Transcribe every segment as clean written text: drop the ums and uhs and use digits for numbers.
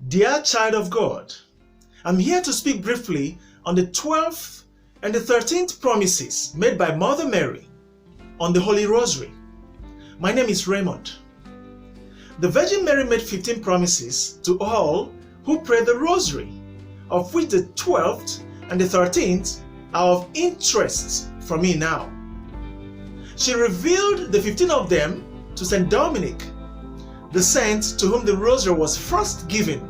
Dear child of God, I'm here to speak briefly on the 12th and the 13th promises made by Mother Mary on the Holy Rosary. My name is Raymond. The Virgin Mary made 15 promises to all who pray the Rosary, of which the 12th and the 13th are of interest for me now. She revealed the 15 of them to St. Dominic, the saint to whom the Rosary was first given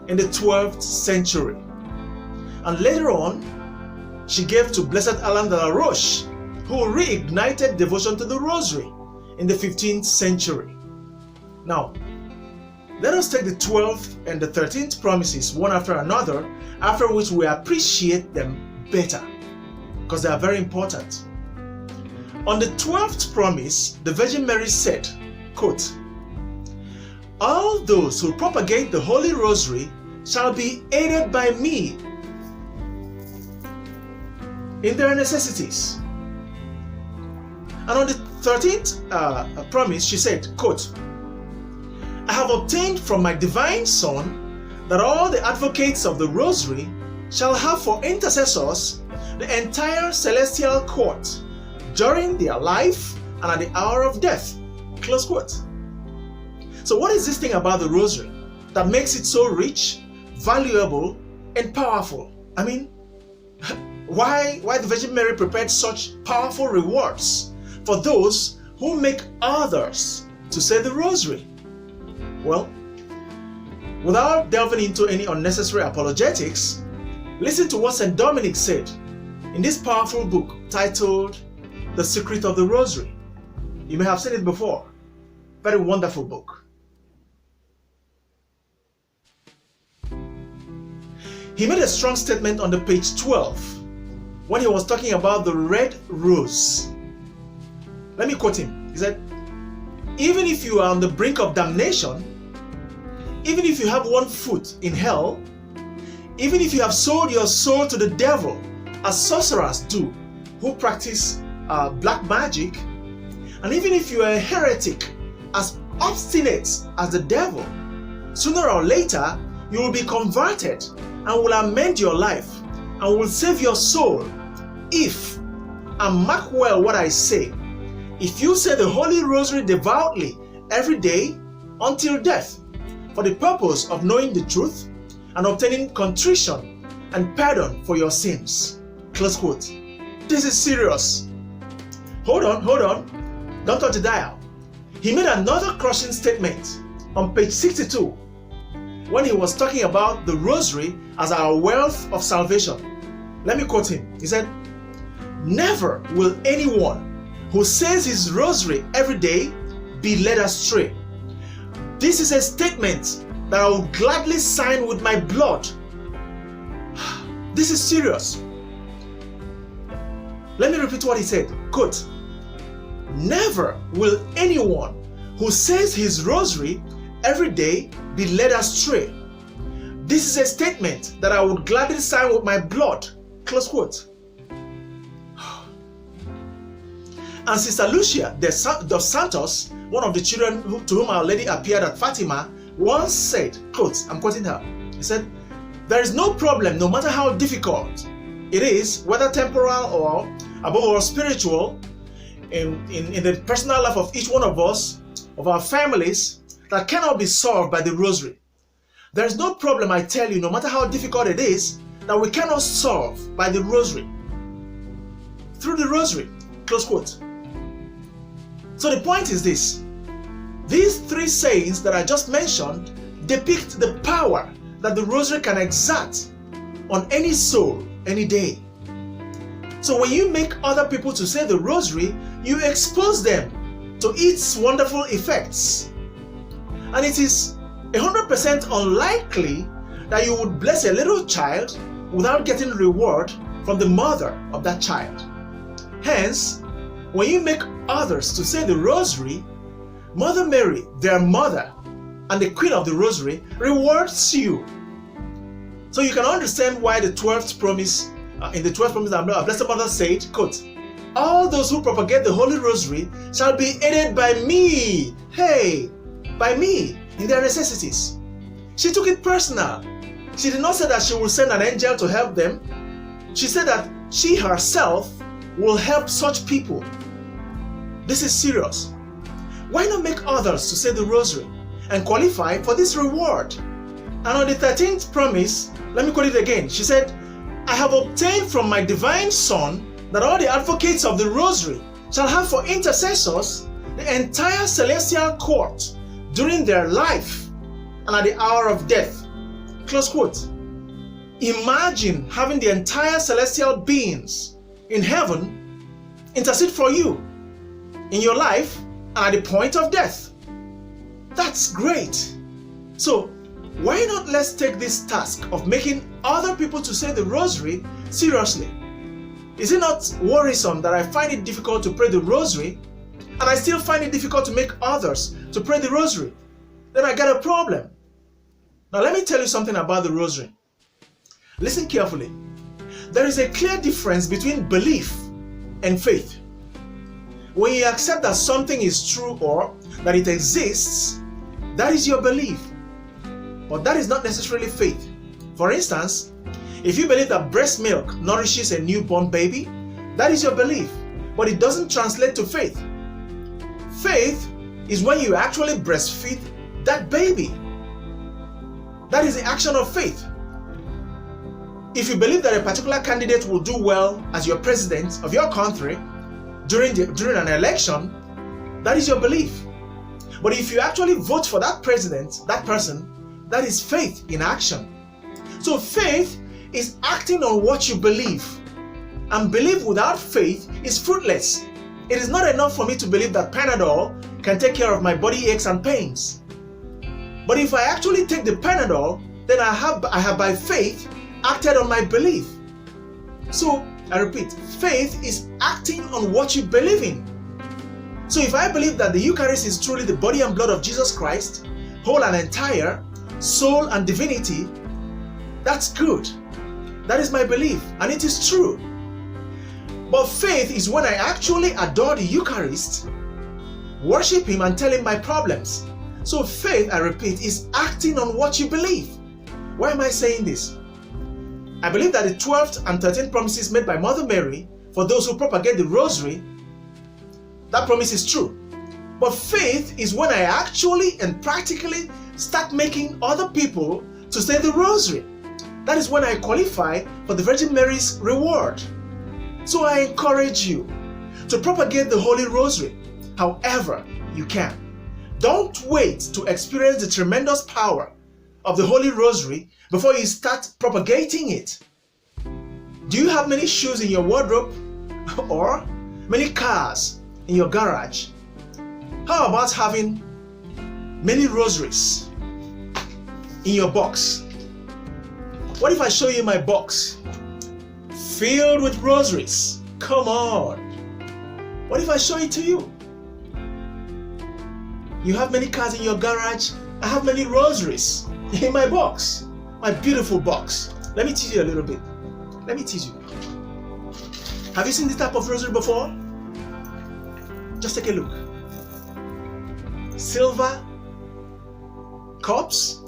in the 12th century. And later on, she gave to Blessed Alain de la Roche, who reignited devotion to the Rosary in the 15th century. Now, let us take the 12th and the 13th promises one after another, after which we appreciate them better, because they are very important. On the 12th promise, the Virgin Mary said, quote, "All those who propagate the Holy Rosary shall be aided by me in their necessities." And on the 13th promise, she said, quote, "I have obtained from my divine Son that all the advocates of the Rosary shall have for intercessors the entire celestial court during their life and at the hour of death." Close quote. So what is this thing about the Rosary that makes it so rich, valuable, and powerful? I mean, why the Virgin Mary prepared such powerful rewards for those who make others to say the Rosary? Well, without delving into any unnecessary apologetics, listen to what St. Dominic said in this powerful book titled The Secret of the Rosary. You may have seen it before. Very wonderful book. He made a strong statement on the page 12 when he was talking about the red rose. Let me quote him. He said, "Even if you are on the brink of damnation, even if you have one foot in hell, even if you have sold your soul to the devil, as sorcerers do who practice black magic, and even if you are a heretic as obstinate as the devil, sooner or later you will be converted and will amend your life and will save your soul if, and mark well what I say, if you say the Holy Rosary devoutly every day until death, for the purpose of knowing the truth and obtaining contrition and pardon for your sins." Close quote. This is serious. Hold on. Don't touch the dial. He made another crushing statement on page 62 when he was talking about the Rosary as our wealth of salvation. Let me quote him. He said, "Never will anyone who says his Rosary every day be led astray. This is a statement that I will gladly sign with my blood." This is serious. Let me repeat what he said. Quote, "Never will anyone who says his Rosary every day be led astray. This is a statement that I would gladly sign with my blood." Close quote. And Sister Lucia dos Santos, one of the children to whom Our Lady appeared at Fatima, once said, quote, I'm quoting her, he said, "There is no problem, no matter how difficult it is, whether temporal or above all spiritual, in the personal life of each one of us, of our families, that cannot be solved by the Rosary. There is no problem, I tell you, no matter how difficult it is, that we cannot solve by the Rosary. Through the Rosary." Close quote. So the point is this. These three sayings that I just mentioned depict the power that the Rosary can exert on any soul, any day. So when you make other people to say the Rosary, you expose them to its wonderful effects. And it is 100% unlikely that you would bless a little child without getting reward from the mother of that child. Hence, when you make others to say the Rosary, Mother Mary, their mother, and the Queen of the Rosary, rewards you. So you can understand why the 12th promise, in the 12th promise, our Blessed Mother said, quote, "All those who propagate the Holy Rosary shall be aided by me." Hey, by me in their necessities. She took it personal. She did not say that she will send an angel to help them. She said that she herself will help such people. This is serious. Why not make others to say the rosary and qualify for this reward? And on the 13th promise, let me quote it again. She said, I have obtained from my divine Son that all the advocates of the rosary shall have for intercessors the entire celestial court during their life and at the hour of death. Close quote. Imagine having the entire celestial beings in heaven intercede for you in your life and at the point of death. That's great. So why not let's take this task of making other people to say the rosary seriously? Is it not worrisome that I find it difficult to pray the rosary and I still find it difficult to make others to pray the rosary? Then I got a problem. Now let me tell you something about the rosary. Listen carefully. There is a clear difference between belief and faith. When you accept that something is true or that it exists, that is your belief. But that is not necessarily faith. For instance, if you believe that breast milk nourishes a newborn baby, that is your belief, but it doesn't translate to faith. Faith is when you actually breastfeed that baby. That is the action of faith. If you believe that a particular candidate will do well as your president of your country during an election, that is your belief. But if you actually vote for that president, that person, that is faith in action. So faith is acting on what you believe. And belief without faith is fruitless. It is not enough for me to believe that Panadol can take care of my body aches and pains. But if I actually take the Panadol, then I have by faith acted on my belief. So I repeat, faith is acting on what you believe in. So if I believe that the Eucharist is truly the body and blood of Jesus Christ, whole and entire, soul and divinity, that's good. That is my belief, and it is true. But faith is when I actually adore the Eucharist, worship Him, and tell Him my problems. So faith, I repeat, is acting on what you believe. Why am I saying this? I believe that the 12th and 13th promises made by Mother Mary for those who propagate the rosary, that promise is true. But faith is when I actually and practically start making other people to say the rosary. That is when I qualify for the Virgin Mary's reward. So I encourage you to propagate the Holy Rosary however you can. Don't wait to experience the tremendous power of the Holy Rosary before you start propagating it. Do you have many shoes in your wardrobe or many cars in your garage? How about having many rosaries in your box? What if I show you my box filled with rosaries? Come on. What if I show it to you? You have many cars in your garage. I have many rosaries in my box, my beautiful box. Let me teach you a little bit. Let me teach you. Have you seen this type of rosary before? Just take a look. Silver cups,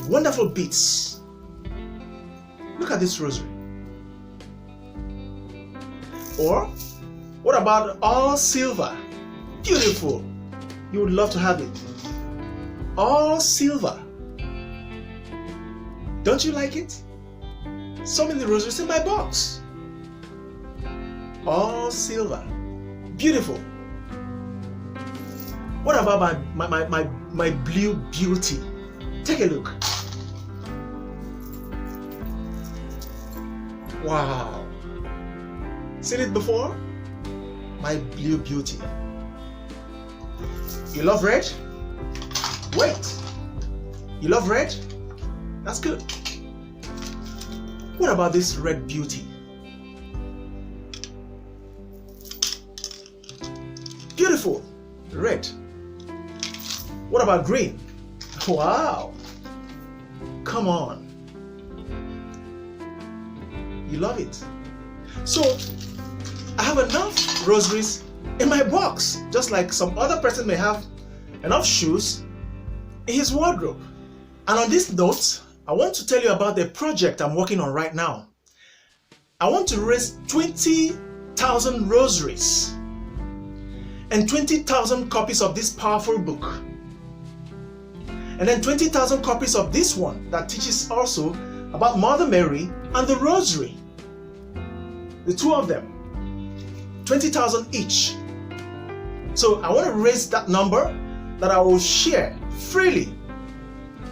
wonderful beads. Look at this rosary. Or what about all silver? Beautiful. You would love to have it. All silver. Don't you like it? So many rosaries in my box. All silver. Beautiful. What about my blue beauty? Take a look. Wow. Seen it before? My blue beauty. You love red? Wait. You love red? That's good. What about this red beauty? Beautiful. Red. What about green? Wow. Come on. You love it. So, I have enough rosaries in my box, just like some other person may have enough shoes in his wardrobe. And on this note, I want to tell you about the project I'm working on right now. I want to raise 20,000 rosaries and 20,000 copies of this powerful book. And then 20,000 copies of this one that teaches also about Mother Mary and the Rosary. The two of them. 20,000 each. So I want to raise that number that I will share freely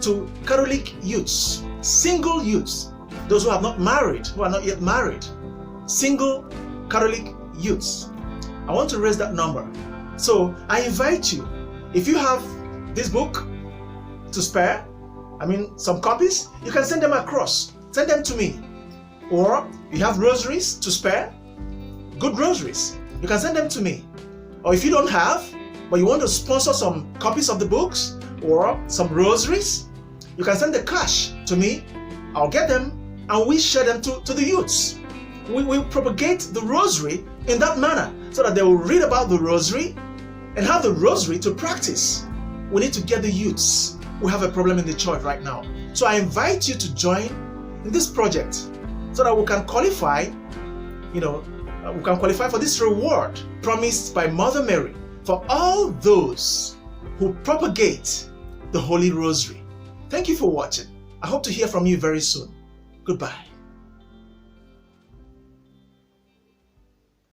to Catholic youths, single youths, those who have not married, who are not yet married, single Catholic youths. I want to raise that number. So I invite you, if you have this book to spare, some copies, you can send them across. Send them to me. Or you have rosaries to spare, good rosaries, you can send them to me. Or if you don't have, but you want to sponsor some copies of the books or some rosaries, you can send the cash to me. I'll get them and we share them to the youths. We propagate the rosary in that manner so that they will read about the rosary and have the rosary to practice. We need to get the youths. We have a problem in the church right now. So I invite you to join in this project so that we can qualify, for this reward promised by Mother Mary for all those who propagate the Holy Rosary. Thank you for watching. I hope to hear from you very soon. Goodbye.